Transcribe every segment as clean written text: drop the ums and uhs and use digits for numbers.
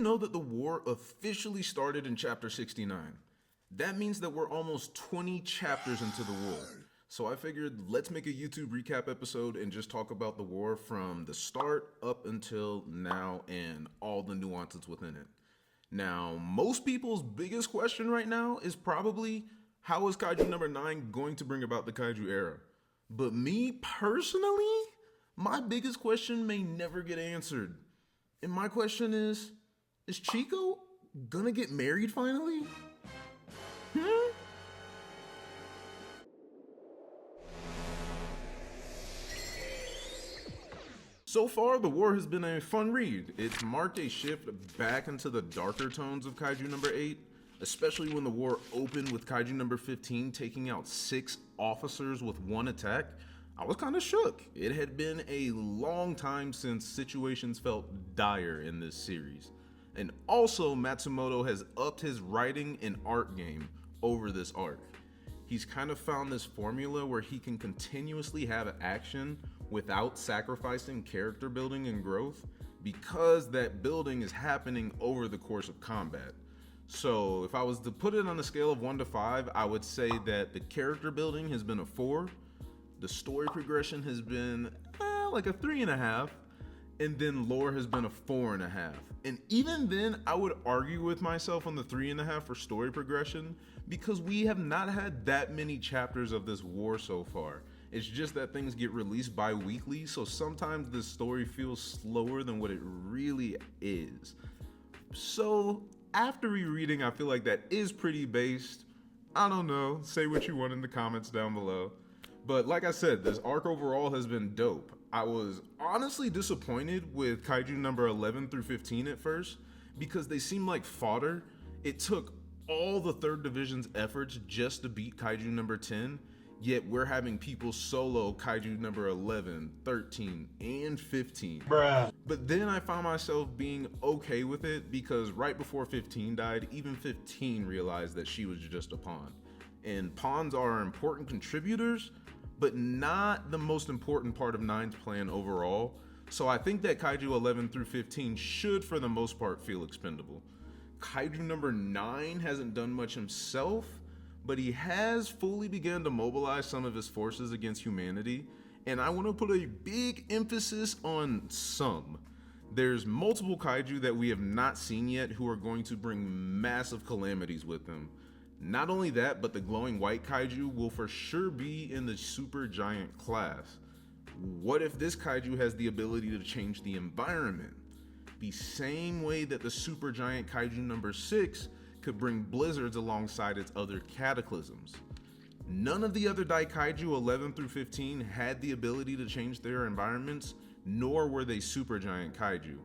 know that the war officially started in chapter 69? That means that we're almost 20 chapters into the war. So I figured let's make a YouTube recap episode and just talk about the war from the start up until now and all the nuances within it. Now, most people's biggest question right now is probably, how is Kaiju number 9 going to bring about the Kaiju Era? But me personally, my biggest question may never get answered. And my question is Chico gonna get married finally? So far, the war has been a fun read. It's marked a shift back into the darker tones of Kaiju number 8, especially when the war opened with Kaiju number 15 taking out 6 officers with 1 attack. I was kind of shook. It had been a long time since situations felt dire in this series. And also, Matsumoto has upped his writing and art game over this arc. He's kind of found this formula where he can continuously have action without sacrificing character building and growth, because that building is happening over the course of combat. So if I was to put it on a scale of 1 to 5, I would say that the character building has been a 4, the story progression has been like a 3.5, and then lore has been a 4.5. And even then, I would argue with myself on the 3.5 for story progression, because we have not had that many chapters of this war so far. It's just that things get released bi-weekly, so sometimes the story feels slower than what it really is. So after rereading, I feel like that is pretty based. I don't know, say what you want in the comments down below. But like I said, this arc overall has been dope. I was honestly disappointed with Kaiju number 11 through 15 at first, because they seemed like fodder. It took all the 3rd Division's efforts just to beat Kaiju number 10, yet we're having people solo Kaiju number 11, 13, and 15. Bruh. But then I found myself being okay with it, because right before 15 died, even 15 realized that she was just a pawn. And pawns are important contributors, but not the most important part of 9's plan overall. So I think that Kaiju 11 through 15 should, for the most part, feel expendable. Kaiju number 9 hasn't done much himself, but he has fully begun to mobilize some of his forces against humanity, and I want to put a big emphasis on some. There's multiple kaiju that we have not seen yet who are going to bring massive calamities with them. Not only that, but the glowing white kaiju will for sure be in the super giant class. What if this kaiju has the ability to change the environment? The same way that the super giant kaiju number 6 could bring blizzards alongside its other cataclysms. None of the other daikaiju 11 through 15 had the ability to change their environments, nor were they super giant kaiju.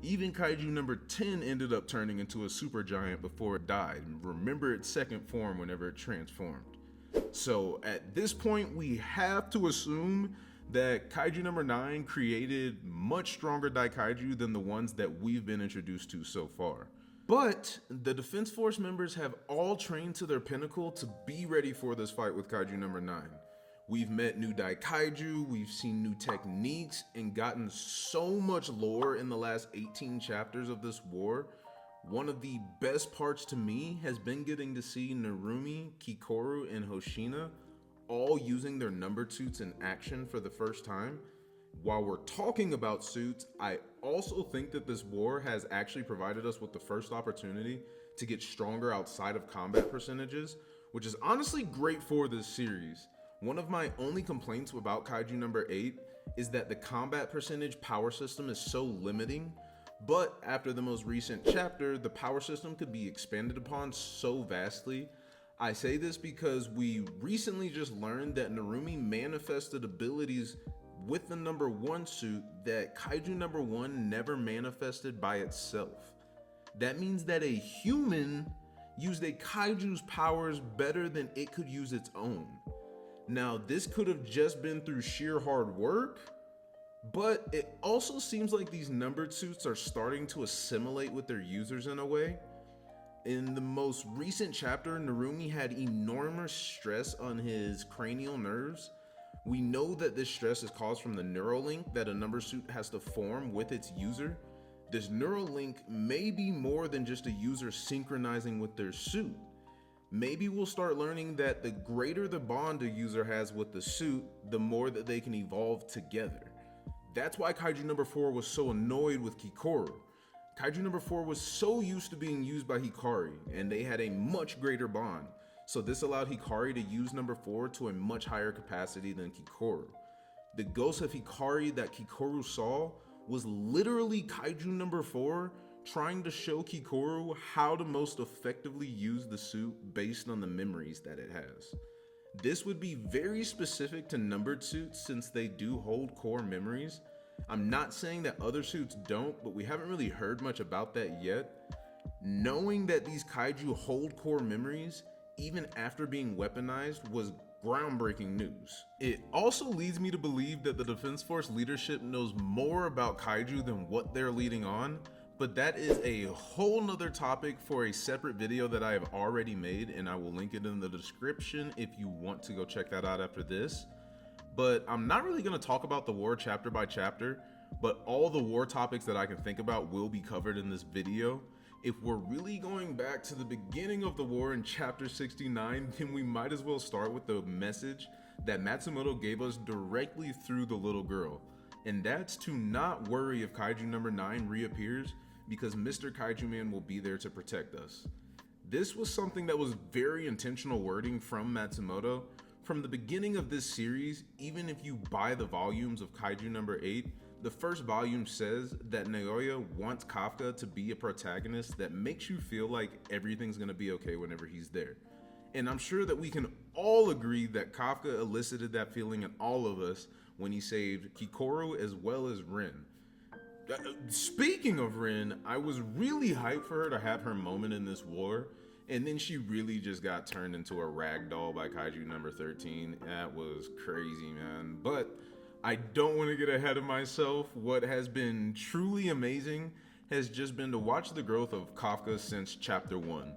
Even Kaiju number 10 ended up turning into a super giant before it died. Remember its second form whenever it transformed. So at this point, we have to assume that Kaiju number 9 created much stronger daikaiju than the ones that we've been introduced to so far. But the Defense Force members have all trained to their pinnacle to be ready for this fight with Kaiju number 9. We've met new daikaiju, we've seen new techniques, and gotten so much lore in the last 18 chapters of this war. One of the best parts to me has been getting to see Narumi, Kikoru, and Hoshina all using their numbered suits in action for the first time. While we're talking about suits, I also think that this war has actually provided us with the first opportunity to get stronger outside of combat percentages, which is honestly great for this series. One of my only complaints about Kaiju number 8 is that the combat percentage power system is so limiting, but after the most recent chapter, the power system could be expanded upon so vastly. I say this because we recently just learned that Narumi manifested abilities with the number 1 suit that Kaiju number 1 never manifested by itself. That means that a human used a kaiju's powers better than it could use its own. Now, this could have just been through sheer hard work, but it also seems like these numbered suits are starting to assimilate with their users in a way. In the most recent chapter, Narumi had enormous stress on his cranial nerves. We know that this stress is caused from the neural link that a number suit has to form with its user. This neural link may be more than just a user synchronizing with their suit. Maybe we'll start learning that the greater the bond a user has with the suit, the more that they can evolve together. That's why Kaiju number 4 was so annoyed with Kikoru. Kaiju number 4 was so used to being used by Hikari, and they had a much greater bond. So this allowed Hikari to use number 4 to a much higher capacity than Kikoru. The ghost of Hikari that Kikoru saw was literally Kaiju number 4 trying to show Kikoru how to most effectively use the suit based on the memories that it has. This would be very specific to numbered suits since they do hold core memories. I'm not saying that other suits don't, but we haven't really heard much about that yet. Knowing that these kaiju hold core memories, even after being weaponized, was groundbreaking news. It also leads me to believe that the Defense Force leadership knows more about kaiju than what they're leading on, but that is a whole nother topic for a separate video that I have already made, and I will link it in the description if you want to go check that out after this. But I'm not really going to talk about the war chapter by chapter, but all the war topics that I can think about will be covered in this video. If we're really going back to the beginning of the war in chapter 69, then we might as well start with the message that Matsumoto gave us directly through the little girl. And that's to not worry if Kaiju number 9 reappears, because Mr. Kaiju Man will be there to protect us. This was something that was very intentional wording from Matsumoto. From the beginning of this series, even if you buy the volumes of Kaiju number 8, the first volume says that Naoya wants Kafka to be a protagonist that makes you feel like everything's gonna be okay whenever he's there. And I'm sure that we can all agree that Kafka elicited that feeling in all of us when he saved Kikoru as well as Rin. Speaking of Rin, I was really hyped for her to have her moment in this war, and then she really just got turned into a rag doll by Kaiju number 13. That was crazy, man. But I don't want to get ahead of myself. What has been truly amazing has just been to watch the growth of Kafka since chapter 1.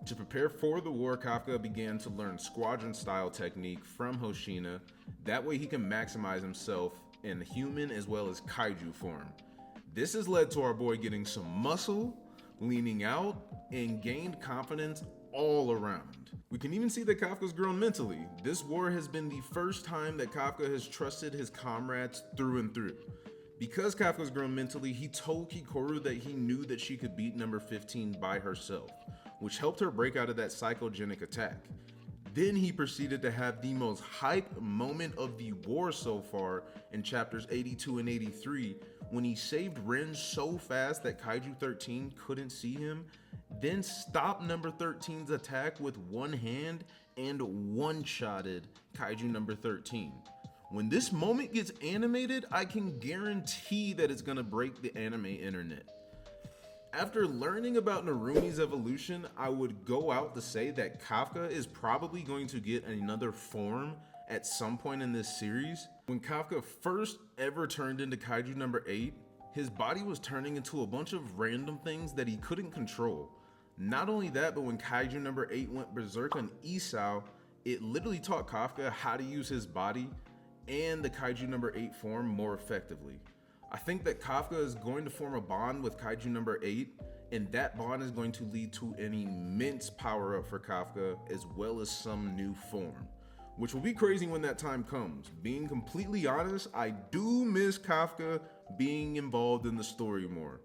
To prepare for the war, Kafka began to learn squadron style technique from Hoshina. That way he can maximize himself in human as well as kaiju form. This has led to our boy getting some muscle, leaning out, and gained confidence all around. We can even see that Kafka's grown mentally. This war has been the first time that Kafka has trusted his comrades through and through. Because Kafka's grown mentally, he told Kikoru that he knew that she could beat number 15 by herself, which helped her break out of that psychogenic attack. Then he proceeded to have the most hype moment of the war so far in chapters 82 and 83, when he saved Rin so fast that Kaiju 13 couldn't see him, then stopped number 13's attack with one hand and one-shotted Kaiju number 13. When this moment gets animated, I can guarantee that it's gonna break the anime internet. After learning about Narumi's evolution, I would go out to say that Kafka is probably going to get another form at some point in this series. When Kafka first ever turned into Kaiju number 8, his body was turning into a bunch of random things that he couldn't control. Not only that, but when Kaiju number 8 went berserk on Isao, it literally taught Kafka how to use his body and the Kaiju number 8 form more effectively. I think that Kafka is going to form a bond with Kaiju number 8, and that bond is going to lead to an immense power up for Kafka as well as some new form, which will be crazy when that time comes. Being completely honest, I do miss Kafka being involved in the story more.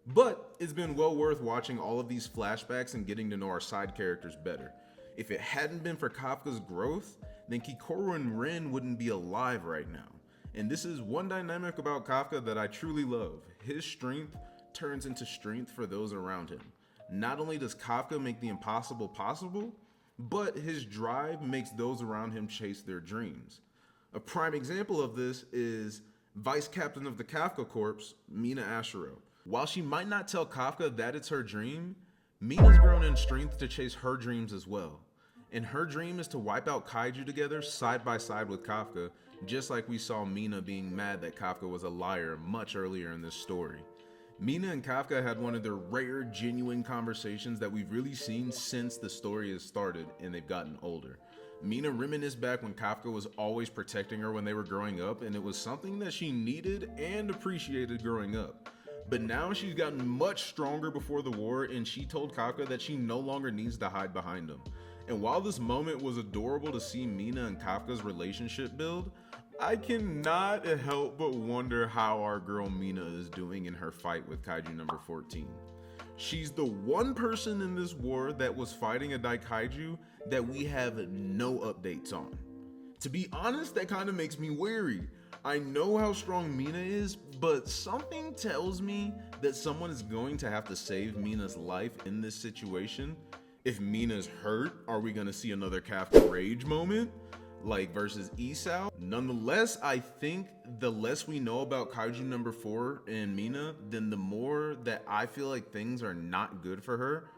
But it's been well worth watching all of these flashbacks and getting to know our side characters better. If it hadn't been for Kafka's growth, then Kikoru and Rin wouldn't be alive right now. And this is one dynamic about Kafka that I truly love. His strength turns into strength for those around him. Not only does Kafka make the impossible possible, but his drive makes those around him chase their dreams. A prime example of this is Vice Captain of the Kafka Corps, Mina Ashiro. While she might not tell Kafka that it's her dream, Mina's grown in strength to chase her dreams as well. And her dream is to wipe out kaiju together side by side with Kafka, just like we saw Mina being mad that Kafka was a liar much earlier in this story. Mina and Kafka had one of their rare, genuine conversations that we've really seen since the story has started and they've gotten older. Mina reminisced back when Kafka was always protecting her when they were growing up, and it was something that she needed and appreciated growing up. But now she's gotten much stronger before the war, and she told Kafka that she no longer needs to hide behind him. And while this moment was adorable to see Mina and Kafka's relationship build, I cannot help but wonder how our girl Mina is doing in her fight with Kaiju number 14. She's the one person in this war that was fighting a daikaiju that we have no updates on. To be honest, that kind of makes me wary. I know how strong Mina is, but something tells me that someone is going to have to save Mina's life in this situation. If Mina's hurt, are we gonna see another Kafka rage moment? Like versus Isao? Nonetheless, I think the less we know about Kaiju number 4 and Mina, then the more that I feel like things are not good for her.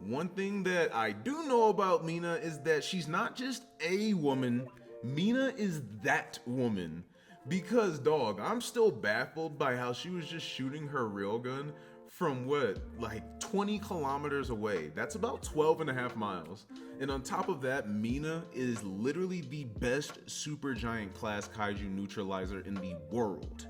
One thing that I do know about Mina is that she's not just a woman, Mina is that woman. Because dog, I'm still baffled by how she was just shooting her railgun from like 20 kilometers away. That's about 12 and a half miles. And on top of that, Mina is literally the best super giant class kaiju neutralizer in the world.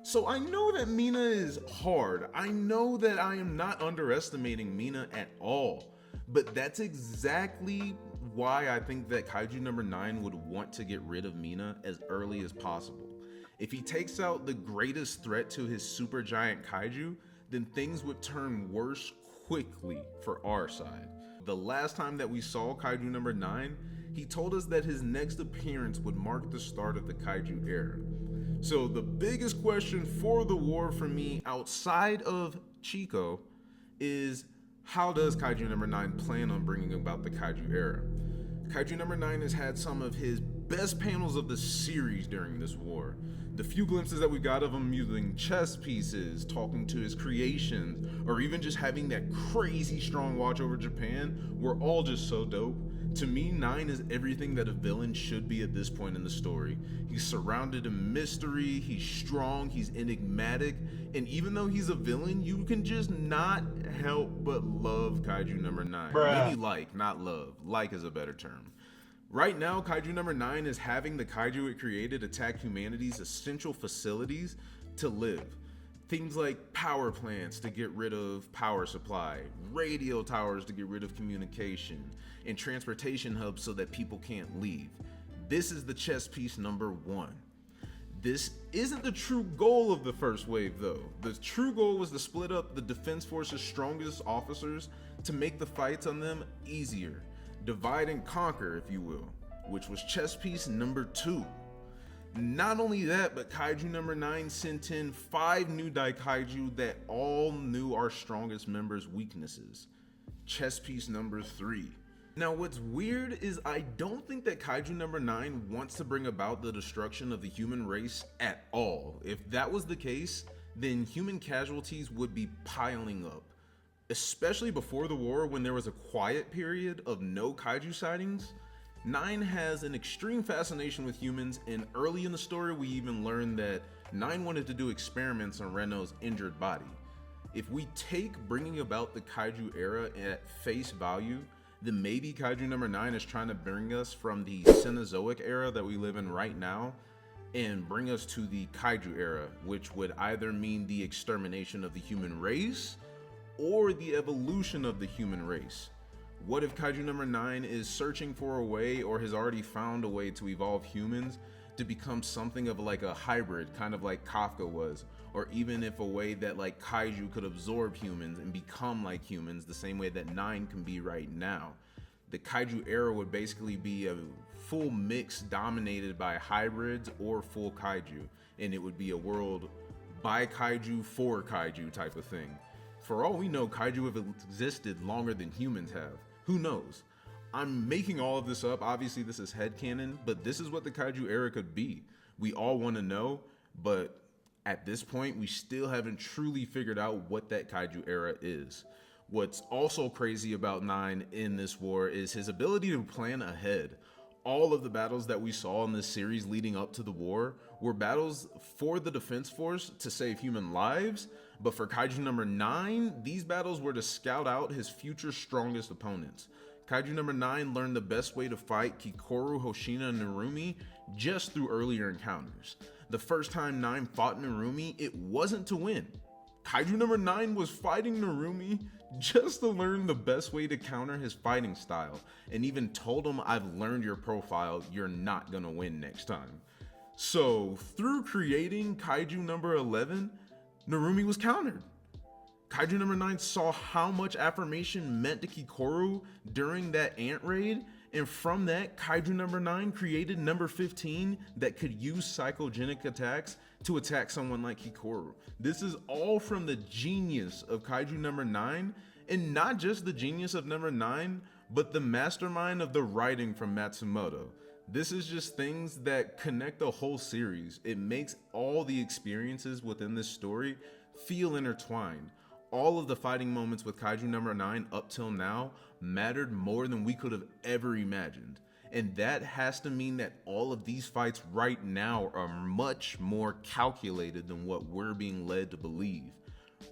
So I know that Mina is hard. I know that I am not underestimating Mina at all. But that's exactly why I think that Kaiju number 9 would want to get rid of Mina as early as possible. If he takes out the greatest threat to his super giant kaiju, then things would turn worse quickly for our side. The last time that we saw Kaiju number 9, he told us that his next appearance would mark the start of the Kaiju Era. So the biggest question for the war for me outside of Chico is, how does Kaiju number 9 plan on bringing about the Kaiju Era? Kaiju number 9 has had some of his best panels of the series during this war. The few glimpses that we got of him using chess pieces, talking to his creations, or even just having that crazy strong watch over Japan were all just so dope. To me, 9 is everything that a villain should be at this point in the story. He's surrounded in mystery, he's strong, he's enigmatic, and even though he's a villain, you can just not help but love Kaiju number 9. Maybe like, not love. Like is a better term. Right now, Kaiju number 9 is having the kaiju it created attack humanity's essential facilities to live. Things like power plants to get rid of power supply, radio towers to get rid of communication, and transportation hubs so that people can't leave. This is the chess piece number 1. This isn't the true goal of the first wave though. The true goal was to split up the defense force's strongest officers to make the fights on them easier. Divide and conquer, if you will, which was chess piece number 2. Not only that, but Kaiju number 9 sent in 5 new daikaiju that all knew our strongest members' weaknesses. Chess piece number 3. Now what's weird is I don't think that Kaiju number 9 wants to bring about the destruction of the human race at all. If that was the case, then human casualties would be piling up. Especially before the war, when there was a quiet period of no kaiju sightings, 9 has an extreme fascination with humans, and early in the story we even learned that 9 wanted to do experiments on Reno's injured body. If we take bringing about the Kaiju Era at face value, then maybe Kaiju number 9 is trying to bring us from the Cenozoic era that we live in right now and bring us to the Kaiju Era, which would either mean the extermination of the human race or the evolution of the human race. What if Kaiju number 9 is searching for a way, or has already found a way, to evolve humans to become something of like a hybrid, kind of like Kafka was, or even if a way that like kaiju could absorb humans and become like humans the same way that 9 can be right now. The Kaiju Era would basically be a full mix dominated by hybrids or full kaiju, and it would be a world by kaiju for kaiju type of thing. For all we know, kaiju have existed longer than humans have. Who knows? I'm making all of this up. Obviously, this is headcanon, but this is what the Kaiju Era could be. We all want to know, but at this point, we still haven't truly figured out what that Kaiju Era is. What's also crazy about 9 in this war is his ability to plan ahead. All of the battles that we saw in this series leading up to the war were battles for the defense force to save human lives, but for Kaiju number 9, these battles were to scout out his future strongest opponents. Kaiju number 9 learned the best way to fight Kikoru, Hoshina, and Narumi just through earlier encounters. The first time 9 fought Narumi, it wasn't to win. Kaiju number 9 was fighting Narumi just to learn the best way to counter his fighting style, and even told him, "I've learned your profile, you're not gonna win next time." So through creating Kaiju number 11, Narumi was countered. Kaiju number 9 saw how much affirmation meant to Kikoru during that ant raid, and from that, Kaiju number 9 created number 15 that could use psychogenic attacks to attack someone like Kikoru. This is all from the genius of Kaiju number 9, and not just the genius of number 9, but the mastermind of the writing from Matsumoto. This is just things that connect the whole series. It makes all the experiences within this story feel intertwined. All of the fighting moments with Kaiju number 9 up till now mattered more than we could have ever imagined. And that has to mean that all of these fights right now are much more calculated than what we're being led to believe.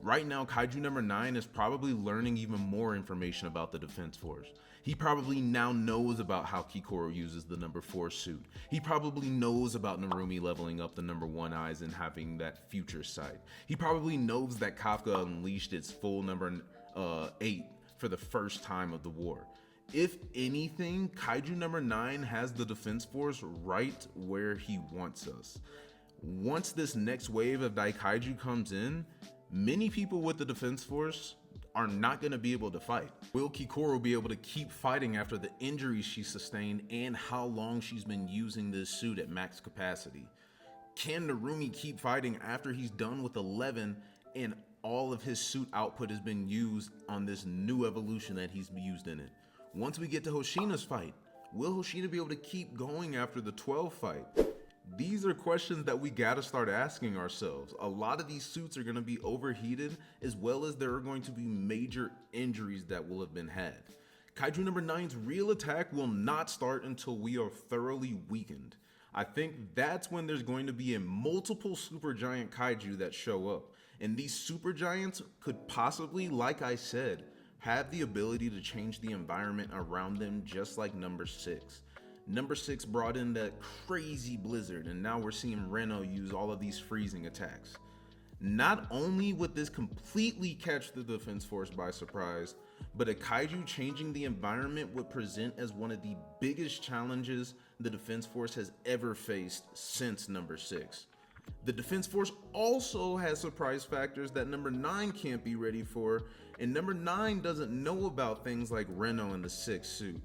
Right now, Kaiju number 9 is probably learning even more information about the Defense Force. He probably now knows about how Kikoru uses the number 4 suit. He probably knows about Narumi leveling up the number 1 eyes and having that future sight. He probably knows that Kafka unleashed its full number 8 for the first time of the war. If anything, Kaiju number 9 has the Defense Force right where he wants us. Once this next wave of daikaiju comes in, many people with the Defense Force are not going to be able to fight. Will Kikoru be able to keep fighting after the injuries she sustained and how long she's been using this suit at max capacity? Can Narumi keep fighting after he's done with 11 and all of his suit output has been used on this new evolution that he's used in it? Once we get to Hoshina's fight, will Hoshina be able to keep going after the 12 fight? These are questions that we gotta start asking ourselves. A lot of these suits are gonna be overheated, as well as there are going to be major injuries that will have been had. Kaiju number 9's real attack will not start until we are thoroughly weakened. I think that's when there's going to be a multiple supergiant kaiju that show up. And these supergiants could possibly, like I said, have the ability to change the environment around them just like number 6. Number 6 brought in that crazy blizzard, and now we're seeing Reno use all of these freezing attacks. Not only would this completely catch the Defense Force by surprise, but a kaiju changing the environment would present as one of the biggest challenges the Defense Force has ever faced since number 6. The Defense Force also has surprise factors that number 9 can't be ready for, and number 9 doesn't know about things like Reno in the 6th suit,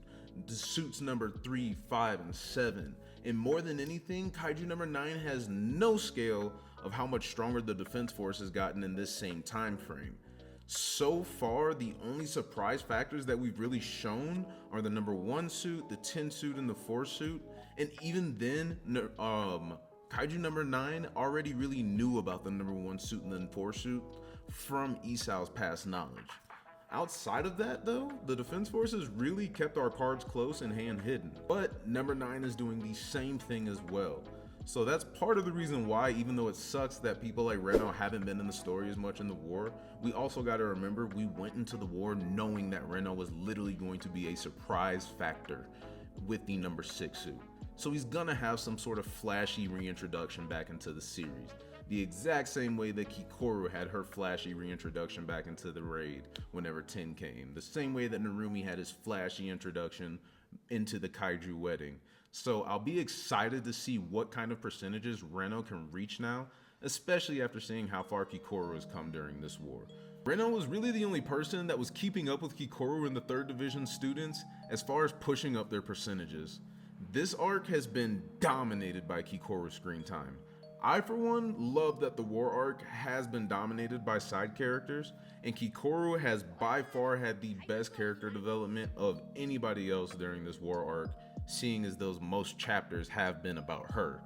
the suits number 3, 5, and 7. And more than anything, Kaiju number 9 has no scale of how much stronger the Defense Force has gotten in this same time frame. So far, the only surprise factors that we've really shown are the number 1 suit, the 10 suit, and the 4 suit. And even then, Kaiju number 9 already really knew about the number 1 suit and then 4 suit from Isao's past knowledge. Outside of that though, the Defense Force has really kept our cards close and hand hidden. But number 9 is doing the same thing as well. So that's part of the reason why, even though it sucks that people like Reno haven't been in the story as much in the war, we also got to remember we went into the war knowing that Reno was literally going to be a surprise factor with the number 6 suit. So he's gonna have some sort of flashy reintroduction back into the series. The exact same way that Kikoru had her flashy reintroduction back into the raid whenever 10 came. The same way that Narumi had his flashy introduction into the Kaiju wedding. So I'll be excited to see what kind of percentages Reno can reach now, especially after seeing how far Kikoru has come during this war. Reno was really the only person that was keeping up with Kikoru and the 3rd Division students as far as pushing up their percentages. This arc has been dominated by Kikoru's screen time. I, for one, love that the war arc has been dominated by side characters, and Kikoru has by far had the best character development of anybody else during this war arc, seeing as those most chapters have been about her.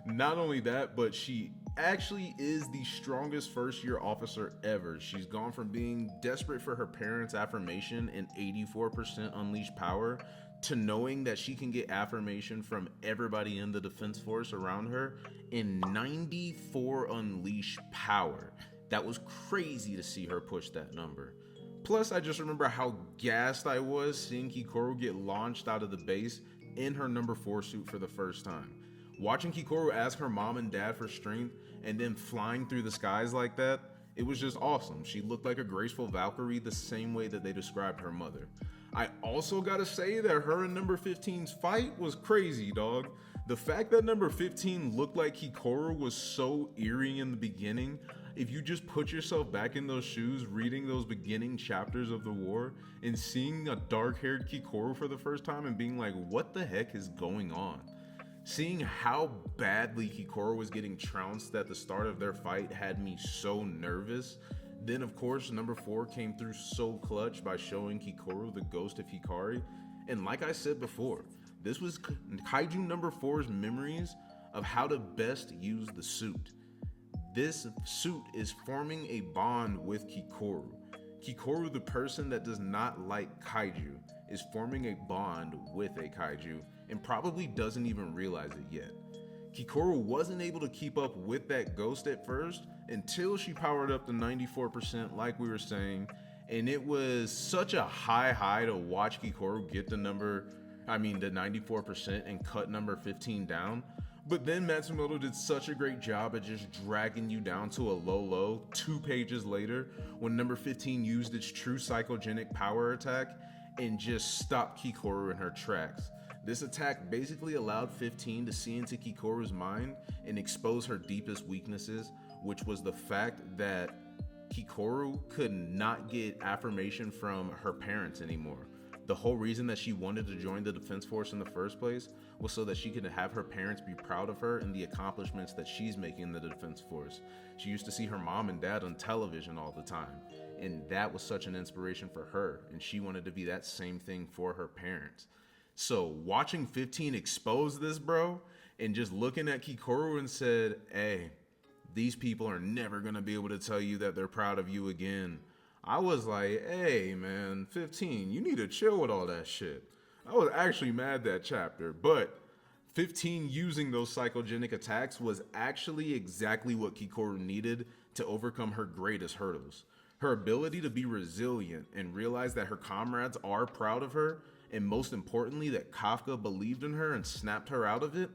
Not only that, but she actually is the strongest first-year officer ever. She's gone from being desperate for her parents' affirmation and 84% unleashed power to knowing that she can get affirmation from everybody in the Defense Force around her in 94 unleashed power. That was crazy to see her push that number. Plus, I just remember how gassed I was seeing Kikoru get launched out of the base in her number 4 suit for the first time. Watching Kikoru ask her mom and dad for strength and then flying through the skies like that, It was just awesome. She looked like a graceful Valkyrie the same way that they described her mother. I also gotta say that her and number 15's fight was crazy, dog. The fact that number 15 looked like Kikoru was so eerie in the beginning. If you just put yourself back in those shoes, reading those beginning chapters of the war and seeing a dark-haired Kikoru for the first time and being like, what the heck is going on? Seeing how badly Kikoru was getting trounced at the start of their fight had me so nervous. Then of course number 4 came through so clutch by showing Kikoru the ghost of Hikari. And like I said before, this was Kaiju number 4's memories of how to best use the suit. This suit is forming a bond with Kikoru. Kikoru, the person that does not like kaiju, is forming a bond with a kaiju and probably doesn't even realize it yet. Kikoru wasn't able to keep up with that ghost at first until she powered up to 94% like we were saying, and it was such a high to watch Kikoru get the 94% and cut number 15 down. But then Matsumoto did such a great job at just dragging you down to a low 2 pages later when number 15 used its true psychogenic power attack and just stopped Kikoru in her tracks. This attack basically allowed 15 to see into Kikoru's mind and expose her deepest weaknesses, which was the fact that Kikoru could not get affirmation from her parents anymore. The whole reason that she wanted to join the Defense Force in the first place was so that she could have her parents be proud of her and the accomplishments that she's making in the Defense Force. She used to see her mom and dad on television all the time, and that was such an inspiration for her, and she wanted to be that same thing for her parents. So watching 15 expose this, bro, and just looking at Kikoru and said, hey, these people are never gonna be able to tell you that they're proud of you again. I was like, hey man, 15, you need to chill with all that shit. I was actually mad that chapter, but 15 using those psychogenic attacks was actually exactly what Kikoru needed to overcome her greatest hurdles. Her ability to be resilient and realize that her comrades are proud of her, and most importantly, that Kafka believed in her and snapped her out of it.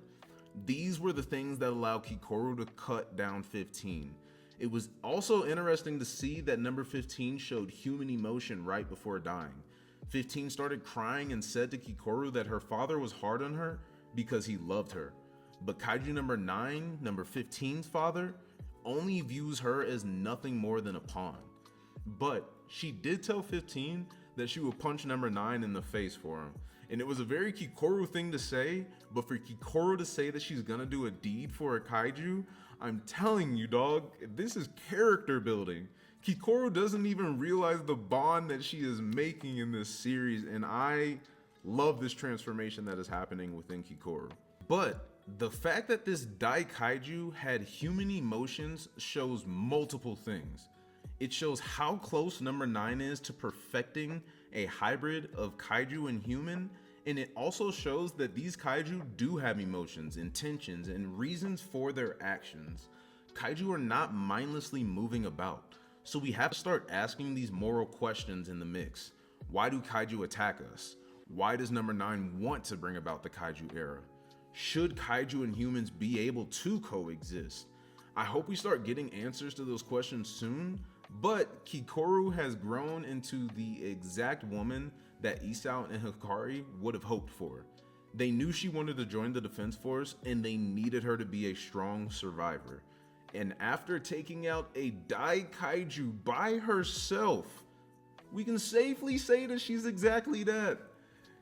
These were the things that allowed Kikoru to cut down 15. It was also interesting to see that number 15 showed human emotion right before dying. 15 started crying and said to Kikoru that her father was hard on her because he loved her. But Kaiju number 9, number 15's father, only views her as nothing more than a pawn. But she did tell 15 that she would punch number 9 in the face for him. And it was a very Kikoru thing to say, but for Kikoru to say that she's gonna do a deed for a kaiju, I'm telling you, dog, this is character building. Kikoru doesn't even realize the bond that she is making in this series, and I love this transformation that is happening within Kikoru. But the fact that this daikaiju had human emotions shows multiple things. It shows how close number 9 is to perfecting a hybrid of kaiju and human, and it also shows that these kaiju do have emotions, intentions, and reasons for their actions. Kaiju are not mindlessly moving about, so we have to start asking these moral questions in the mix. Why do kaiju attack us? Why does number 9 want to bring about the Kaiju Era? Should kaiju and humans be able to coexist? I hope we start getting answers to those questions soon, but Kikoru has grown into the exact woman that Isao and Hikari would have hoped for. They knew she wanted to join the Defense Force and they needed her to be a strong survivor. And after taking out a daikaiju by herself, we can safely say that she's exactly that.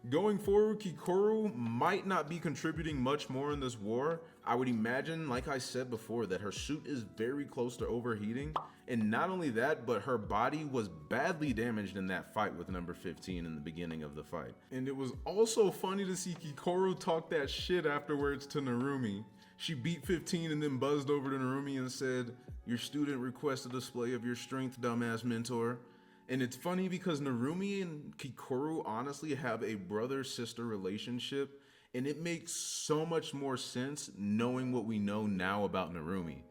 Going forward, Kikoru might not be contributing much more in this war. I would imagine, like I said before, that her suit is very close to overheating. And not only that, but her body was badly damaged in that fight with number 15 in the beginning of the fight. And it was also funny to see Kikoru talk that shit afterwards to Narumi. She beat 15 and then buzzed over to Narumi and said, "Your student requests a display of your strength, dumbass mentor." And it's funny because Narumi and Kikoru honestly have a brother-sister relationship, and it makes so much more sense knowing what we know now about Narumi.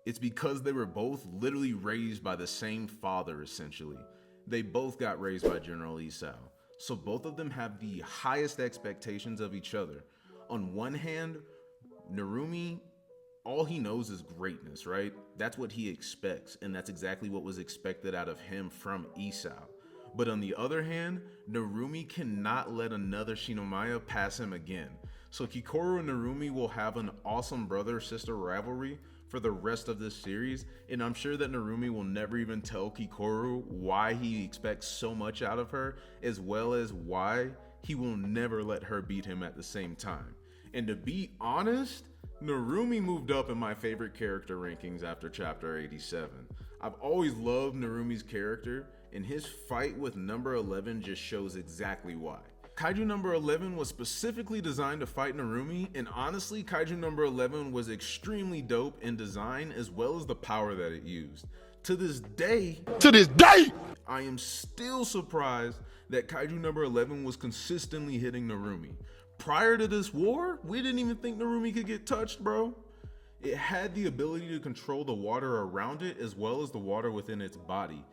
It's because they were both literally raised by the same father, essentially. They both got raised by General Isao, so both of them have the highest expectations of each other. On one hand, Narumi all he knows is greatness, right? That's what he expects, and that's exactly what was expected out of him from Isao. But on the other hand, Narumi cannot let another Shinomiya pass him again. So Kikoru and Narumi will have an awesome brother-sister rivalry for the rest of this series, and I'm sure that Narumi will never even tell Kikoru why he expects so much out of her, as well as why he will never let her beat him at the same time. And to be honest, Narumi moved up in my favorite character rankings after chapter 87. I've always loved Narumi's character, and his fight with number 11 just shows exactly why. Kaiju number 11 was specifically designed to fight Narumi, and honestly, Kaiju number 11 was extremely dope in design as well as the power that it used. To this day, I am still surprised that Kaiju number 11 was consistently hitting Narumi. Prior to this war, we didn't even think Narumi could get touched, bro. It had the ability to control the water around it as well as the water within its body.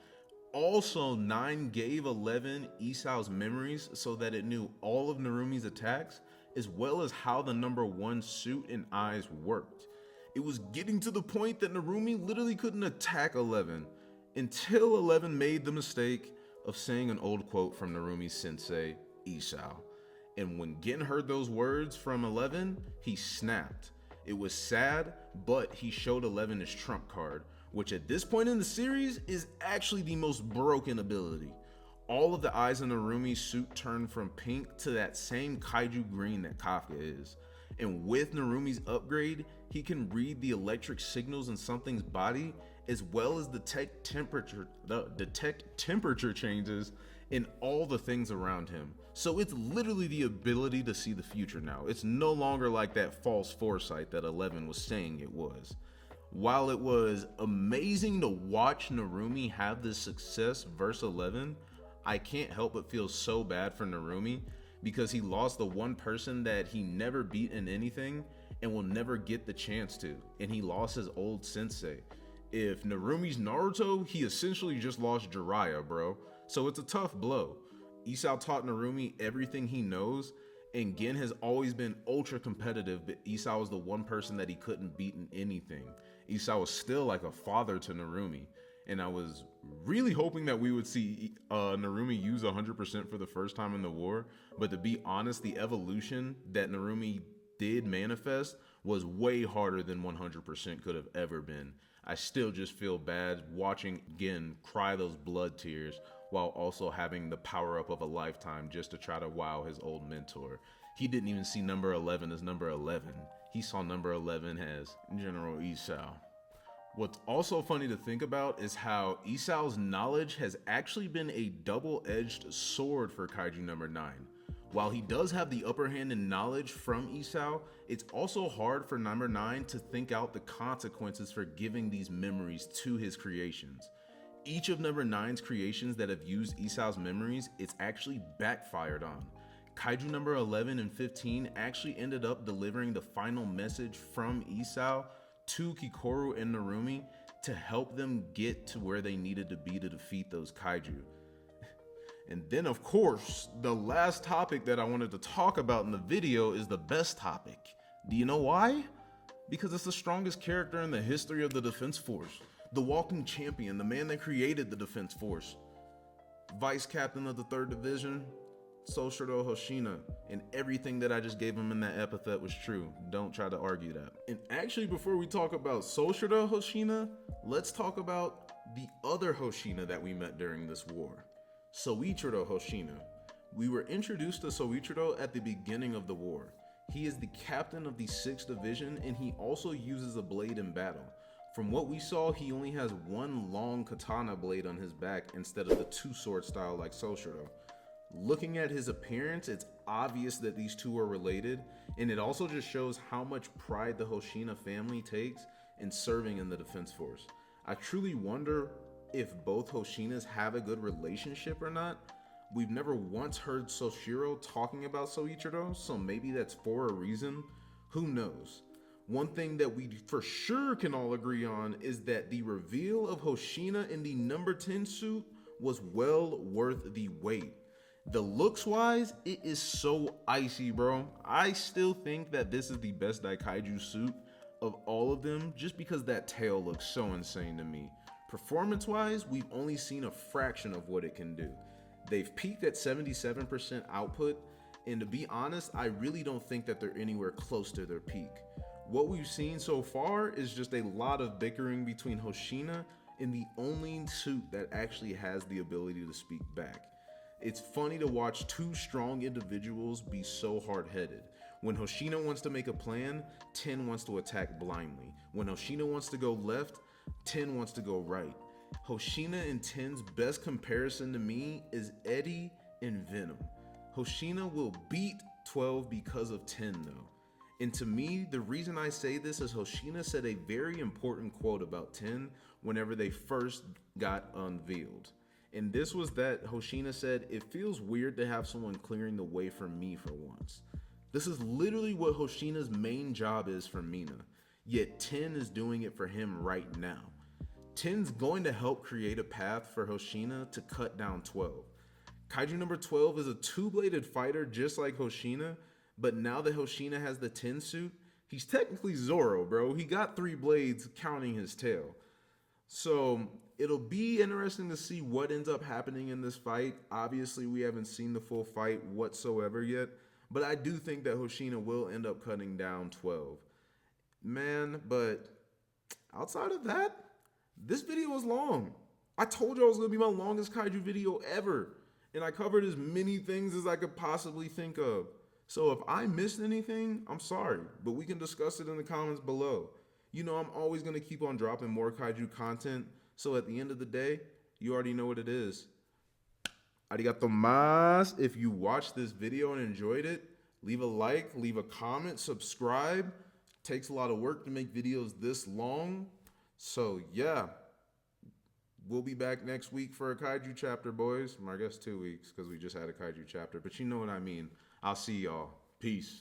Also, 9 gave 11 Isao's memories so that it knew all of Narumi's attacks, as well as how the number 1 suit and eyes worked. It was getting to the point that Narumi literally couldn't attack 11, until 11 made the mistake of saying an old quote from Narumi's sensei, Isao. And when Gen heard those words from 11, he snapped. It was sad, but he showed 11 his trump card, which at this point in the series is actually the most broken ability. All of the eyes in Narumi's suit turned from pink to that same kaiju green that Kafka is. And with Narumi's upgrade, he can read the electric signals in something's body, as well as detect temperature changes in all the things around him. So it's literally the ability to see the future now. It's no longer like that false foresight that 11 was saying it was. While it was amazing to watch Narumi have this success versus 11, I can't help but feel so bad for Narumi because he lost the one person that he never beat in anything and will never get the chance to, and he lost his old sensei. If Narumi's Naruto, he essentially just lost Jiraiya, bro. So it's a tough blow. Isao taught Narumi everything he knows, and Gen has always been ultra competitive, but Isao was the one person that he couldn't beat in anything. Isao was still like a father to Narumi, and I was really hoping that we would see Narumi use 100% for the first time in the war, but to be honest, the evolution that Narumi did manifest was way harder than 100% could have ever been. I still just feel bad watching Gen cry those blood tears while also having the power up of a lifetime just to try to wow his old mentor. He didn't even see number 11 as number 11. He saw number 11 as General Isao. What's also funny to think about is how Isao's knowledge has actually been a double-edged sword for Kaiju number 9. While he does have the upper hand in knowledge from Isao, it's also hard for number 9 to think out the consequences for giving these memories to his creations. Each of number 9's creations that have used Isao's memories, it's actually backfired on. Kaiju number 11 and 15 actually ended up delivering the final message from Isao to Kikoru and Narumi to help them get to where they needed to be to defeat those kaiju. And then of course, the last topic that I wanted to talk about in the video is the best topic. Do you know why? Because it's the strongest character in the history of the Defense Force. The walking champion, the man that created the Defense Force. Vice captain of the 3rd Division, Soshiro Hoshina, and everything that I just gave him in that epithet was true. Don't try to argue that. And actually, before we talk about Soshiro Hoshina, let's talk about the other Hoshina that we met during this war. Soichiro Hoshina. We were introduced to Soichiro at the beginning of the war. He is the captain of the 6th Division, and he also uses a blade in battle. From what we saw, he only has one long katana blade on his back instead of the 2-sword style like Soshiro. Looking at his appearance, it's obvious that these two are related, and it also just shows how much pride the Hoshina family takes in serving in the Defense Force. I truly wonder if both Hoshinas have a good relationship or not. We've never once heard Soshiro talking about Soichiro, so maybe that's for a reason. Who knows? One thing that we for sure can all agree on is that the reveal of Hoshina in the number 10 suit was well worth the wait. The looks wise, it is so icy, bro. I still think that this is the best daikaiju suit of all of them just because that tail looks so insane to me. Performance-wise, we've only seen a fraction of what it can do. They've peaked at 77% output, and to be honest, I really don't think that they're anywhere close to their peak. What we've seen so far is just a lot of bickering between Hoshina and the only suit that actually has the ability to speak back. It's funny to watch two strong individuals be so hard-headed. When Hoshina wants to make a plan, Ten wants to attack blindly. When Hoshina wants to go left, Ten wants to go right. Hoshina and Ten's best comparison to me is Eddie and Venom. Hoshina will beat 12 because of 10 though. And to me, the reason I say this is Hoshina said a very important quote about 10 whenever they first got unveiled. And this was that Hoshina said, "It feels weird to have someone clearing the way for me for once." This is literally what Hoshina's main job is for Mina, yet 10 is doing it for him right now. 10's going to help create a path for Hoshina to cut down 12. Kaiju number 12 is a two-bladed fighter just like Hoshina, but now that Hoshina has the 10 suit, he's technically Zoro, bro. He got 3 blades counting his tail. So it'll be interesting to see what ends up happening in this fight. Obviously, we haven't seen the full fight whatsoever yet, but I do think that Hoshina will end up cutting down 12. Man, but outside of that, this video was long. I told you it was going to be my longest Kaiju video ever, and I covered as many things as I could possibly think of. So if I missed anything, I'm sorry, but we can discuss it in the comments below. You know I'm always going to keep on dropping more Kaiju content, so at the end of the day, you already know what it is. Arigato mas. If you watched this video and enjoyed it, leave a like, leave a comment, subscribe. It takes a lot of work to make videos this long. So yeah, we'll be back next week for a Kaiju chapter, boys. I guess 2 weeks because we just had a Kaiju chapter, but you know what I mean. I'll see y'all. Peace.